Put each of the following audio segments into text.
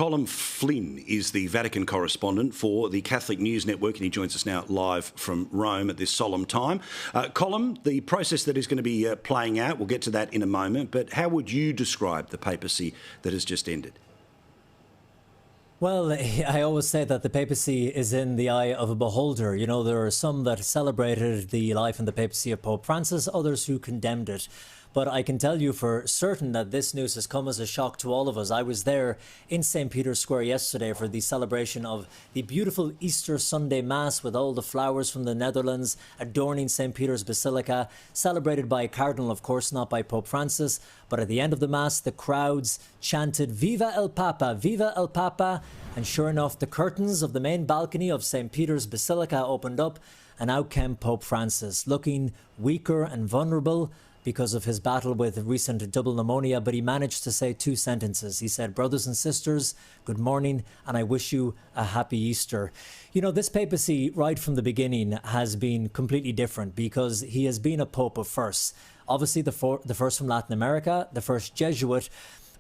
Colm Flynn is the Vatican correspondent for the Catholic News Network, and he joins us now live from Rome at this solemn time. Colm, the process that is going to be playing out, we'll get to that in a moment, but how would you describe the papacy that has just ended? Well, I always say that the papacy is in the eye of a beholder. You know, there are some that celebrated the life and the papacy of Pope Francis, others who condemned it. But I can tell you for certain that this news has come as a shock to all of us. I was there in St. Peter's Square yesterday for the celebration of the beautiful Easter Sunday Mass with all the flowers from the Netherlands adorning St. Peter's Basilica, celebrated by a cardinal, of course, not by Pope Francis. But at the end of the Mass, the crowds chanted, "Viva el Papa, Viva el Papa." And sure enough, the curtains of the main balcony of St. Peter's Basilica opened up, and out came Pope Francis, looking weaker and vulnerable because of his battle with recent double pneumonia, but he managed to say two sentences. He said, "Brothers and sisters, good morning, and I wish you a happy Easter." You know, this papacy, right from the beginning, has been completely different because he has been a pope of firsts. Obviously, the first from Latin America, the first Jesuit,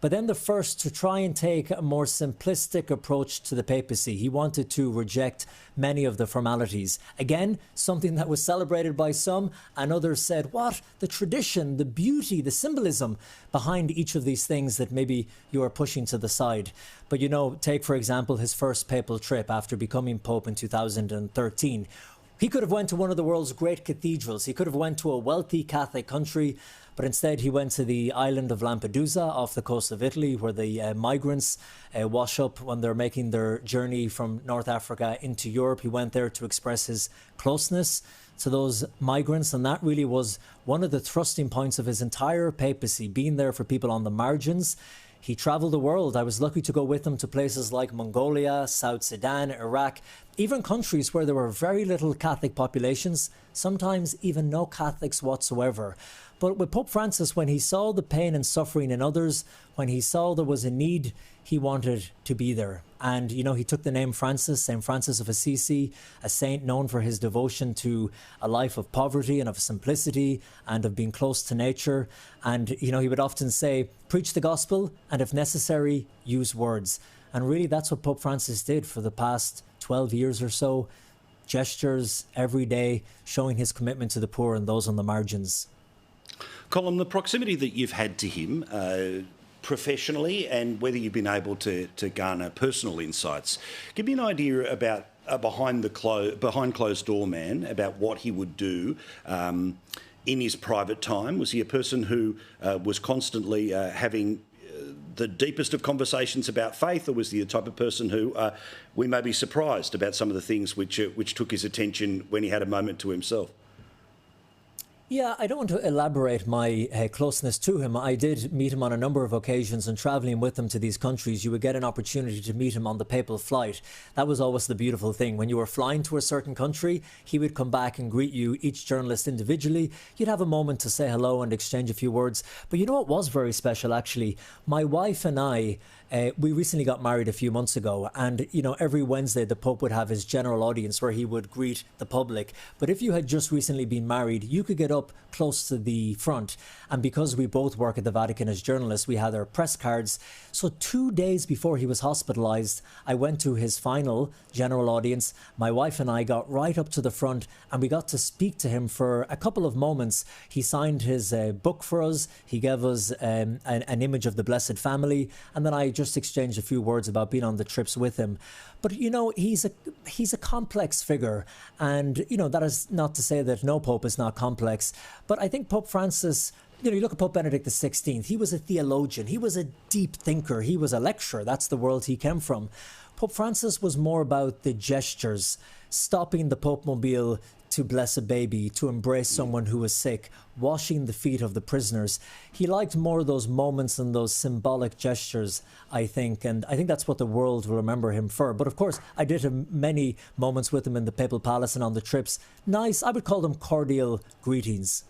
but then the first to try and take a more simplistic approach to the papacy. He wanted to reject many of the formalities. Again, something that was celebrated by some, and others said, what? The tradition, the beauty, the symbolism behind each of these things that maybe you are pushing to the side. But, you know, take, for example, his first papal trip after becoming pope in 2013. He could have went to one of the world's great cathedrals. He could have went to a wealthy Catholic country, but instead he went to the island of Lampedusa off the coast of Italy, where the migrants wash up when they're making their journey from North Africa into Europe. He went there to express his closeness to those migrants, and that really was one of the thrusting points of his entire papacy, being there for people on the margins. He travelled the world. I was lucky to go with him to places like Mongolia, South Sudan, Iraq, even countries where there were very little Catholic populations, sometimes even no Catholics whatsoever. But with Pope Francis, when he saw the pain and suffering in others, when he saw there was a need, he wanted to be there. And, you know, he took the name Francis, St. Francis of Assisi, a saint known for his devotion to a life of poverty and of simplicity and of being close to nature. And, you know, he would often say, preach the gospel and, if necessary, use words. And really, that's what Pope Francis did for the past 12 years or so. Gestures every day, showing his commitment to the poor and those on the margins. Colm, the proximity that you've had to him professionally and whether you've been able to garner personal insights, give me an idea about a behind closed door man, about what he would do in his private time. Was he a person who was constantly having the deepest of conversations about faith, or was he the type of person who we may be surprised about some of the things which took his attention when he had a moment to himself? Yeah, I don't want to elaborate my closeness to him. I did meet him on a number of occasions, and travelling with him to these countries, you would get an opportunity to meet him on the papal flight. That was always the beautiful thing. When you were flying to a certain country, he would come back and greet you, each journalist individually. You'd have a moment to say hello and exchange a few words. But you know what was very special, actually? My wife and I, we recently got married a few months ago, and, you know, every Wednesday the Pope would have his general audience where he would greet the public. But if you had just recently been married, you could get up close to the front. And because we both work at the Vatican as journalists, we had our press cards. So 2 days before he was hospitalised, I went to his final general audience. My wife and I got right up to the front, and we got to speak to him for a couple of moments. He signed his book for us. He gave us an image of the Blessed Family, and then I just exchanged a few words about being on the trips with him. But, you know, he's a complex figure. And, you know, that is not to say that no pope is not complex. But I think Pope Francis, you know, you look at Pope Benedict XVI, he was a theologian. He was a deep thinker. He was a lecturer. That's the world he came from. Pope Francis was more about the gestures, stopping the Pope Mobile to bless a baby, to embrace someone who was sick, washing the feet of the prisoners. He liked more of those moments and those symbolic gestures, I think, and I think that's what the world will remember him for. But of course, I did have many moments with him in the Papal Palace and on the trips. Nice, I would call them cordial greetings.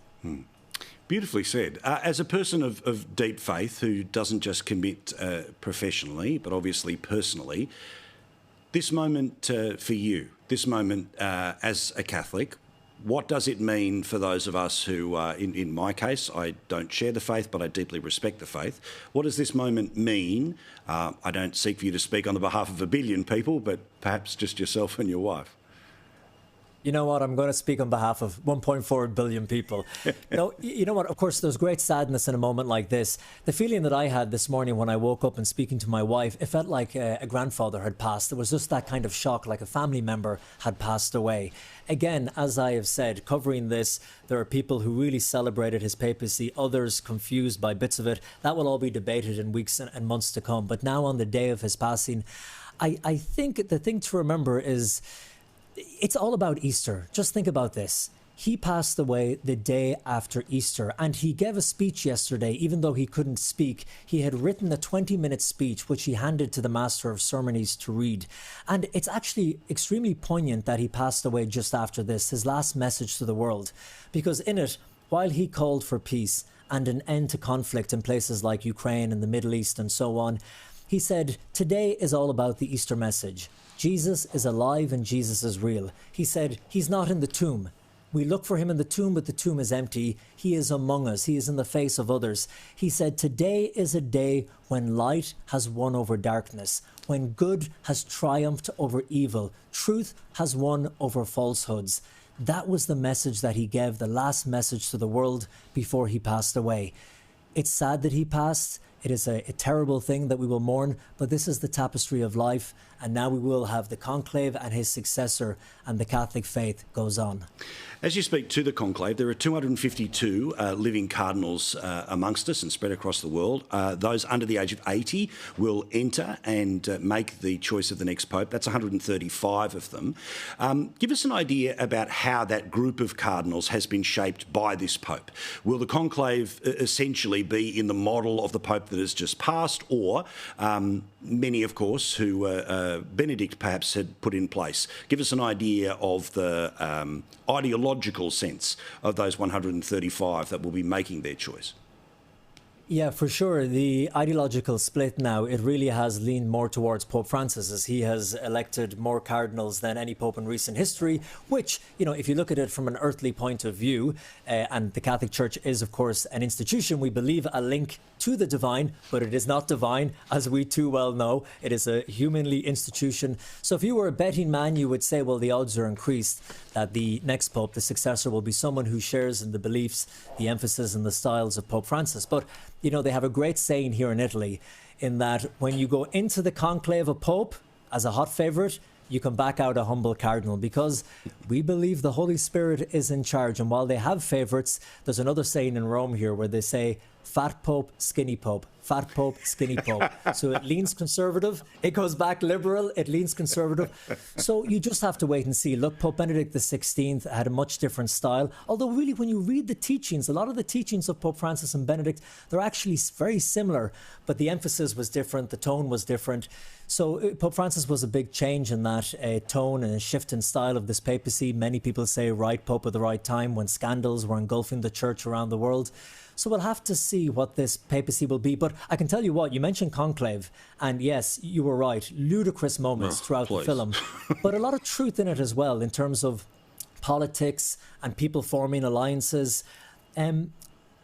Beautifully said. As a person of deep faith who doesn't just commit professionally, but obviously personally, this moment for you, this moment as a Catholic, What does it mean for those of us who, in my case, I don't share the faith, but I deeply respect the faith? What does this moment mean? I don't seek for you to speak on the behalf of a billion people, but perhaps just yourself and your wife. You know what? I'm going to speak on behalf of 1.4 billion people. No, you know what? Of course, there's great sadness in a moment like this. The feeling that I had this morning when I woke up and speaking to my wife, it felt like a grandfather had passed. There was just that kind of shock, like a family member had passed away. Again, as I have said, covering this, there are people who really celebrated his papacy, others confused by bits of it. That will all be debated in weeks and months to come. But now on the day of his passing, I think the thing to remember is, it's all about Easter. Just think about this. He passed away the day after Easter, and he gave a speech yesterday. Even though he couldn't speak, he had written a 20-minute speech which he handed to the Master of Ceremonies to read. And it's actually extremely poignant that he passed away just after this, his last message to the world, because in it, while he called for peace and an end to conflict in places like Ukraine and the Middle East and so on, he said, today is all about the Easter message. Jesus is alive and Jesus is real. He said, he's not in the tomb. We look for him in the tomb, but the tomb is empty. He is among us. He is in the face of others. He said, today is a day when light has won over darkness, when good has triumphed over evil, truth has won over falsehoods. That was the message that he gave, the last message to the world before he passed away. It's sad that he passed. It is a terrible thing that we will mourn, but this is the tapestry of life, and now we will have the conclave and his successor, and the Catholic faith goes on. As you speak to the conclave, there are 252 living cardinals amongst us and spread across the world. Those under the age of 80 will enter and make the choice of the next pope. That's 135 of them. Give us an idea about how that group of cardinals has been shaped by this pope. Will the conclave essentially be in the model of the pope that has just passed, or many, of course, who Benedict perhaps had put in place? Give us an idea of the ideological sense of those 135 that will be making their choice. Yeah, for sure. The ideological split now, it really has leaned more towards Pope Francis, as he has elected more cardinals than any pope in recent history, which, you know, if you look at it from an earthly point of view, and the Catholic Church is, of course, an institution, we believe a link to the divine, but it is not divine, as we too well know. It is a humanly institution. So if you were a betting man, you would say, well, the odds are increased that the next pope, the successor, will be someone who shares in the beliefs, the emphasis and the styles of Pope Francis. But you know, they have a great saying here in Italy, in that when you go into the conclave of Pope as a hot favourite, you come back out a humble cardinal, because we believe the Holy Spirit is in charge. And while they have favourites, there's another saying in Rome here where they say, fat Pope, skinny Pope. Fat Pope, skinny Pope. So it leans conservative, it goes back liberal, it leans conservative. So you just have to wait and see. Look, Pope Benedict XVI had a much different style. Although really, when you read the teachings, a lot of the teachings of Pope Francis and Benedict, they're actually very similar, but the emphasis was different, the tone was different. So Pope Francis was a big change in that tone and a shift in style of this papacy. Many people say right Pope at the right time, when scandals were engulfing the church around the world. So we'll have to see what this papacy will be. But I can tell you what, you mentioned conclave, and yes, you were right, ludicrous moments throughout the film, but a lot of truth in it as well, in terms of politics and people forming alliances.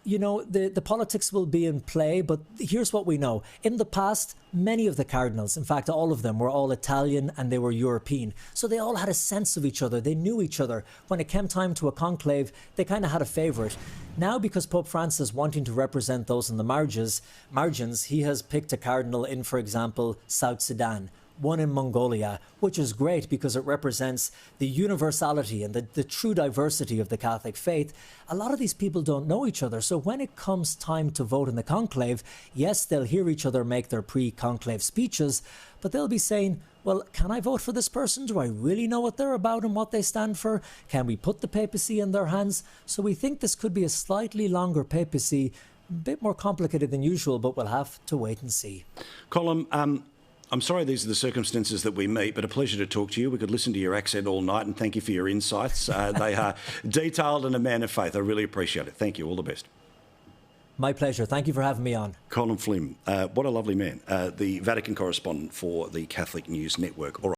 You know, the politics will be in play, but here's what we know. In the past, many of the cardinals, in fact, all of them, were all Italian and they were European. So they all had a sense of each other. They knew each other. When it came time to a conclave, they kind of had a favourite. Now, because Pope Francis wanting to represent those in the margins, he has picked a cardinal in, for example, South Sudan, one in Mongolia, which is great because it represents the universality and the true diversity of the Catholic faith. A lot of these people don't know each other. So when it comes time to vote in the conclave, yes, they'll hear each other make their pre-conclave speeches, but they'll be saying, well, can I vote for this person? Do I really know what they're about and what they stand for? Can we put the papacy in their hands? So we think this could be a slightly longer papacy, a bit more complicated than usual, but we'll have to wait and see. Colm, I'm sorry these are the circumstances that we meet, but a pleasure to talk to you. We could listen to your accent all night, and thank you for your insights. They are detailed and a man of faith. I really appreciate it. Thank you. All the best. My pleasure. Thank you for having me on. Colm Flynn, what a lovely man. The Vatican correspondent for the Catholic News Network. All right.